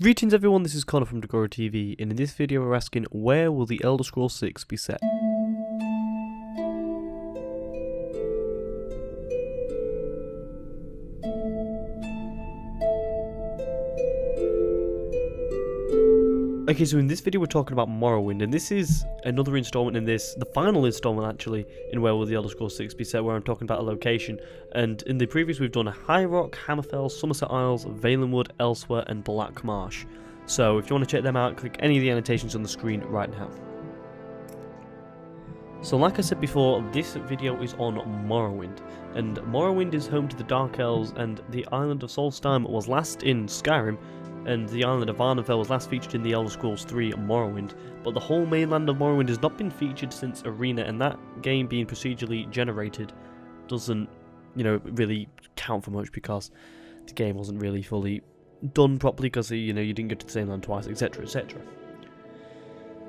Greetings everyone, this is Connor from DagoraC TV, and in this video we're asking, where will the Elder Scrolls 6 be set? Okay, so in this video we're talking about Morrowind, and this is another installment in this, the final installment actually, in Where Will the Elder Scrolls 6 Be Set, where I'm talking about a location. And in the previous we've done High Rock, Hammerfell, Somerset Isles, Valenwood, Elsewhere, and Black Marsh. So if you want to check them out, click any of the annotations on the screen right now. So like I said before, this video is on Morrowind, and Morrowind is home to the Dark Elves, and the island of Solstheim was last in Skyrim, and the island of Argonian was last featured in the Elder Scrolls 3 Morrowind, but the whole mainland of Morrowind has not been featured since Arena, and that game being procedurally generated doesn't, really count for much because the game wasn't really fully done properly because, you didn't get to the same land twice, etc, etc.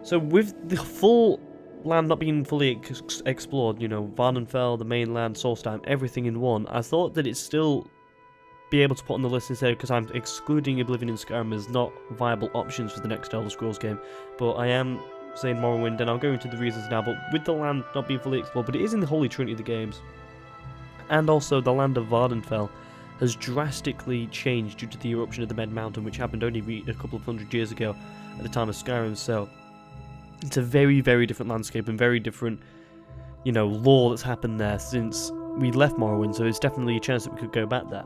So with the full land not being fully explored, Vardenfell, the mainland, Solstheim, everything in one, I thought that it's still be able to put on the list instead, because I'm excluding Oblivion and Skyrim as not viable options for the next Elder Scrolls game, but I am saying Morrowind, and I'll go into the reasons now. But with the land not being fully explored, but it is in the Holy Trinity of the games, and also the land of Vardenfell has drastically changed due to the eruption of the Med Mountain, which happened only a couple of hundred years ago at the time of Skyrim, so it's a very, very different landscape and very different, lore that's happened there since we left Morrowind, so there's definitely a chance that we could go back there.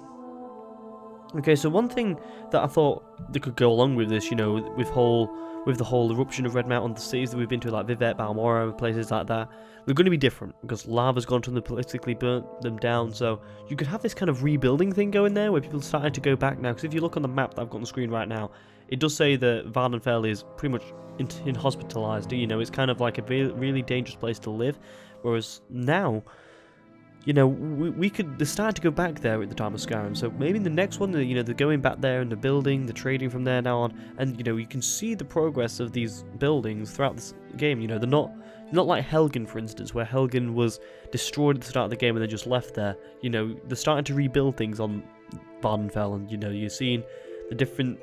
Okay, so one thing that I thought that could go along with this, with the whole eruption of Red Mountain, the cities that we've been to, like Vivet, Balmoral, places like that, they're going to be different because lava's gone to them, politically burnt them down. So you could have this kind of rebuilding thing going there, where people started to go back now. Because if you look on the map that I've got on the screen right now, it does say that Vardenfell is pretty much inhospitalized. It's kind of like a really dangerous place to live. Whereas now, they started to go back there at the time of Skyrim, so maybe in the next one, they're going back there and they're building, they're trading from there now on, and, you can see the progress of these buildings throughout this game. They're not like Helgen, for instance, where Helgen was destroyed at the start of the game and then just left there. They're starting to rebuild things on Vardenfell, and, you're seeing the different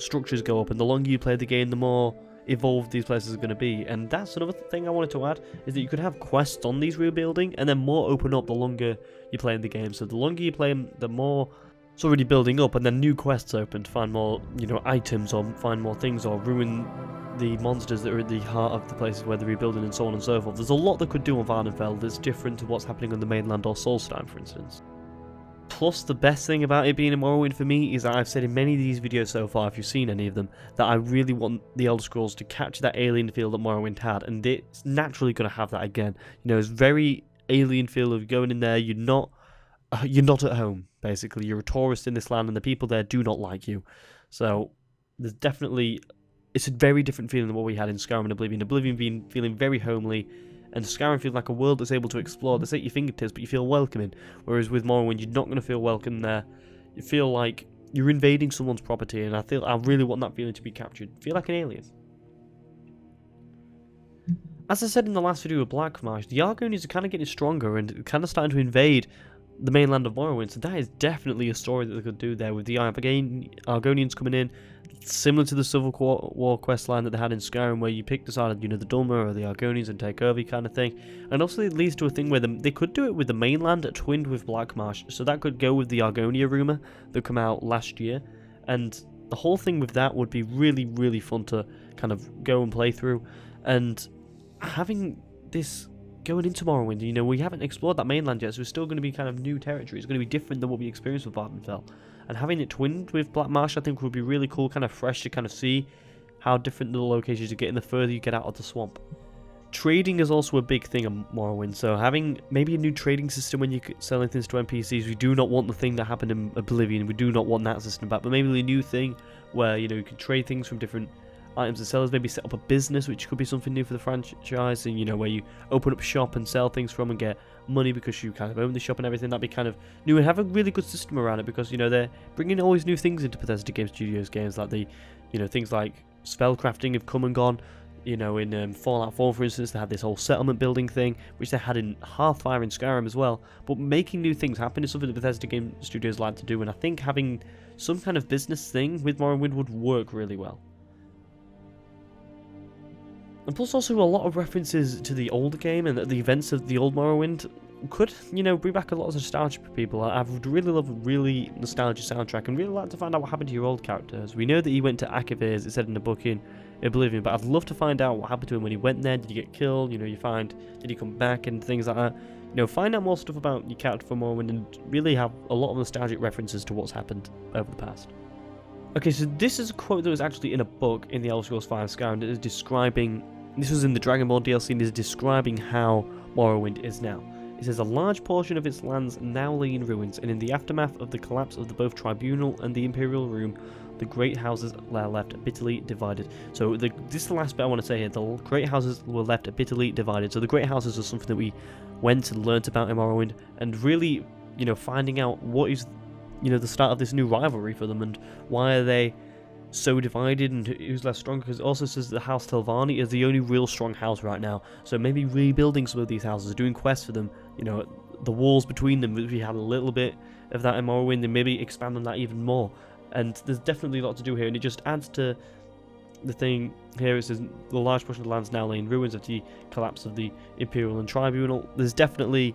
structures go up, and the longer you play the game, the more evolved these places are going to be. And that's another thing I wanted to add, is that you could have quests on these rebuilding, and then more open up the longer you play in the game. So the longer you play them, the more it's already building up, and then new quests open to find more items, or find more things, or ruin the monsters that are at the heart of the places where they're rebuilding, and so on and so forth. There's a lot that could do on Vardenfell that's different to what's happening on the mainland or Solstheim, for instance. Plus, the best thing about it being in Morrowind for me is that I've said in many of these videos so far, if you've seen any of them, that I really want the Elder Scrolls to capture that alien feel that Morrowind had, and it's naturally going to have that again. It's very alien feel of going in there, you're not at home, basically. You're a tourist in this land, and the people there do not like you. So, it's a very different feeling than what we had in Skyrim and Oblivion. Oblivion feeling very homely, and Skyrim feels like a world that's able to explore, that's at your fingertips, but you feel welcoming. Whereas with Morrowind, you're not going to feel welcome there. You feel like you're invading someone's property, and I really want that feeling to be captured. Feel like an alien. As I said in the last video with Black Marsh, the Argonians are kind of getting stronger and kind of starting to invade the mainland of Morrowind, so that is definitely a story that they could do there with the Argonians coming in, similar to the Civil War quest line that they had in Skyrim, where you pick the side of, the Dulmer or the Argonians and take over kind of thing. And also it leads to a thing where they could do it with the mainland twinned with Black Marsh, so that could go with the Argonia rumour that came out last year, and the whole thing with that would be really, really fun to kind of go and play through. And having this going into Morrowind, we haven't explored that mainland yet, so it's still going to be kind of new territory. It's going to be different than what we experienced with Vardenfell. And having it twinned with Black Marsh, I think, would be really cool, kind of fresh to kind of see how different the locations are getting the further you get out of the swamp. Trading is also a big thing in Morrowind, so having maybe a new trading system when you're selling things to NPCs. We do not want the thing that happened in Oblivion, we do not want that system back, but maybe a new thing where, you can trade things from different items and sellers, maybe set up a business, which could be something new for the franchise, and where you open up a shop and sell things from and get money because you kind of own the shop and everything. That'd be kind of new, and have a really good system around it, because they're bringing all these new things into Bethesda Game Studios games, like things like spellcrafting have come and gone. You know, in Fallout 4, for instance, they had this whole settlement building thing, which they had in Hearthfire and Skyrim as well. But making new things happen is something that Bethesda game studios like to do, and I think having some kind of business thing with Morrowind would work really well. And plus also a lot of references to the older game and the events of the old Morrowind could, you know, bring back a lot of nostalgia for people. I would really love a really nostalgic soundtrack and really like to find out what happened to your old characters. We know that he went to Akavir, as it said in the book in Oblivion, but I'd love to find out what happened to him when he went there. Did he get killed? You know, did he come back and things like that? You know, find out more stuff about your character from Morrowind and really have a lot of nostalgic references to what's happened over the past. Okay, so this is a quote that was actually in a book in the Elder Scrolls V Skyrim that is describing, this was in the Dragonborn DLC, and is describing how Morrowind is now. It says, a large portion of its lands now lay in ruins, and in the aftermath of the collapse of both Tribunal and the Imperial Room, the great houses were left bitterly divided. So this is the last bit I want to say here. The great houses were left bitterly divided. So the great houses are something that we went and learnt about in Morrowind, and really, you know, finding out what is, you know, the start of this new rivalry for them, and why are they so divided, and who's less strong, because it also says that House Telvanni is the only real strong house right now, so maybe rebuilding some of these houses, doing quests for them, you know, the walls between them, we had a little bit of that in Morrowind, and maybe expand on that even more, and there's definitely a lot to do here, and it just adds to the thing here. It says, the large portion of the lands now lay in ruins of the collapse of the Imperial and Tribunal. There's definitely,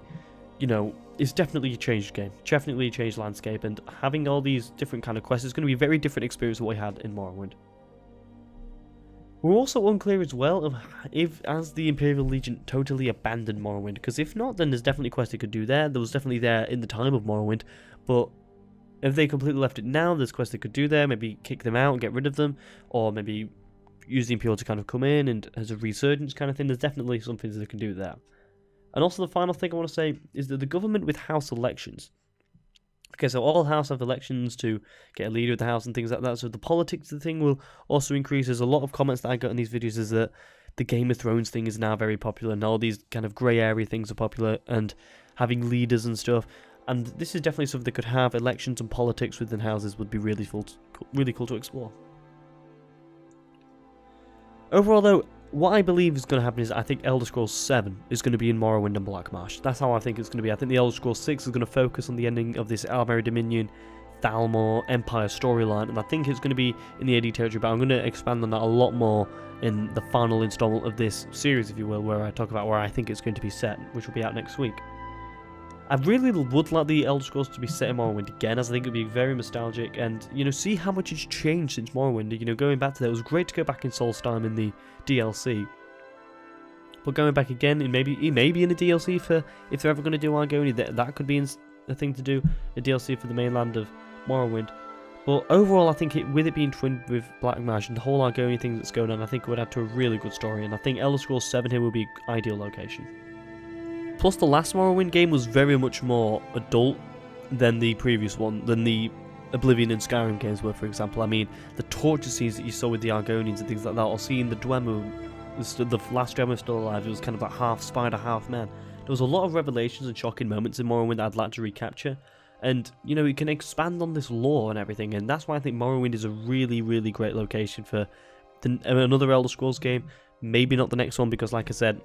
you know, it's definitely a changed game, definitely a changed landscape, and having all these different kind of quests is going to be a very different experience than what we had in Morrowind. We're also unclear as well of if, as the Imperial Legion totally abandoned Morrowind, because if not, then there's definitely quests they could do there. There was definitely there in the time of Morrowind, but if they completely left it now, there's quests they could do there, maybe kick them out and get rid of them, or maybe use the Imperial to kind of come in and as a resurgence kind of thing. There's definitely some things they can do there. And also the final thing I want to say is that the government with house elections. Okay, so all house have elections to get a leader of the house and things like that, so the politics of the thing will also increase. There's a lot of comments that I got in these videos is that the Game of Thrones thing is now very popular, and all these kind of grey area things are popular, and having leaders and stuff. And this is definitely something that could have. Elections and politics within houses would be really cool to explore. Overall though, what I believe is going to happen is I think Elder Scrolls 7 is going to be in Morrowind and Blackmarsh. That's how I think it's going to be. I think the Elder Scrolls 6 is going to focus on the ending of this Almeri Dominion, Thalmor, Empire storyline, and I think it's going to be in the AD territory, but I'm going to expand on that a lot more in the final installment of this series, if you will, where I talk about where I think it's going to be set, which will be out next week. I really would like the Elder Scrolls to be set in Morrowind again, as I think it would be very nostalgic, and, you know, see how much it's changed since Morrowind. You know, going back to that, it was great to go back in Solstheim in the DLC, but going back again, it may be in a DLC for, if they're ever going to do Argonian, that could be a thing to do, a DLC for the mainland of Morrowind. But overall, I think with it being twinned with Blackmarsh and the whole Argonian thing that's going on, I think it would add to a really good story, and I think Elder Scrolls 7 here will be an ideal location. Plus, the last Morrowind game was very much more adult than the previous one, than the Oblivion and Skyrim games were, for example. I mean, the torture scenes that you saw with the Argonians and things like that, or seeing the Dwemer, the last Dwemer still alive, it was kind of like half spider, half man. There was a lot of revelations and shocking moments in Morrowind that I'd like to recapture, and, you know, you can expand on this lore and everything, and that's why I think Morrowind is a really, really great location for another Elder Scrolls game. Maybe not the next one, because, like I said,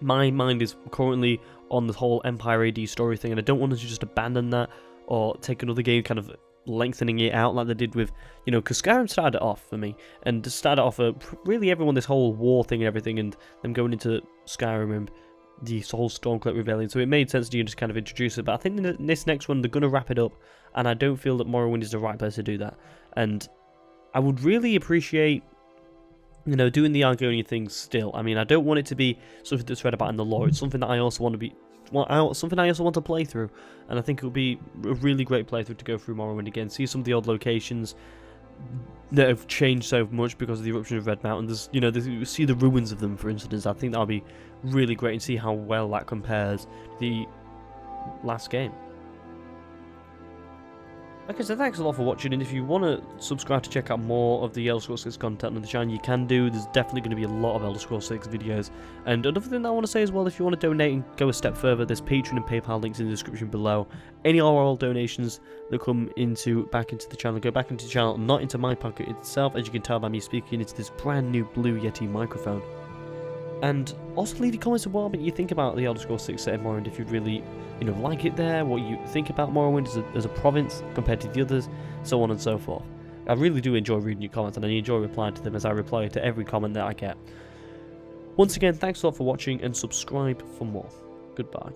my mind is currently on the whole Empire AD story thing, and I don't want to just abandon that or take another game kind of lengthening it out like they did with, you know, because Skyrim started it off for me, and started off really everyone, this whole war thing and everything, and them going into Skyrim and the whole Stormcloak Rebellion, so it made sense to just kind of introduce it. But I think in this next one they're going to wrap it up, and I don't feel that Morrowind is the right place to do that, and I would really appreciate, you know, doing the Argonian thing still. I mean, I don't want it to be something that's read about in the lore. It's something that I also want to be, something I also want to play through, and I think it would be a really great playthrough to go through Morrowind again, see some of the old locations that have changed so much because of the eruption of Red Mountain. There's, you know, see the ruins of them, for instance. I think that'll be really great, and see how well that compares to the last game. Okay, so thanks a lot for watching, and if you want to subscribe to check out more of the Elder Scrolls 6 content on the channel, you can do. There's definitely going to be a lot of Elder Scrolls 6 videos. And another thing that I want to say as well, if you want to donate and go a step further, there's Patreon and PayPal links in the description below. Any or all donations that come back into the channel, go back into the channel, not into my pocket itself, as you can tell by me speaking into this brand new Blue Yeti microphone. And also leave your comments about what you think about the Elder Scrolls 6 set in Morrowind, if you'd really, like it there, what you think about Morrowind as a province compared to the others, so on and so forth. I really do enjoy reading your comments, and I enjoy replying to them as I reply to every comment that I get. Once again, thanks a lot for watching, and subscribe for more. Goodbye.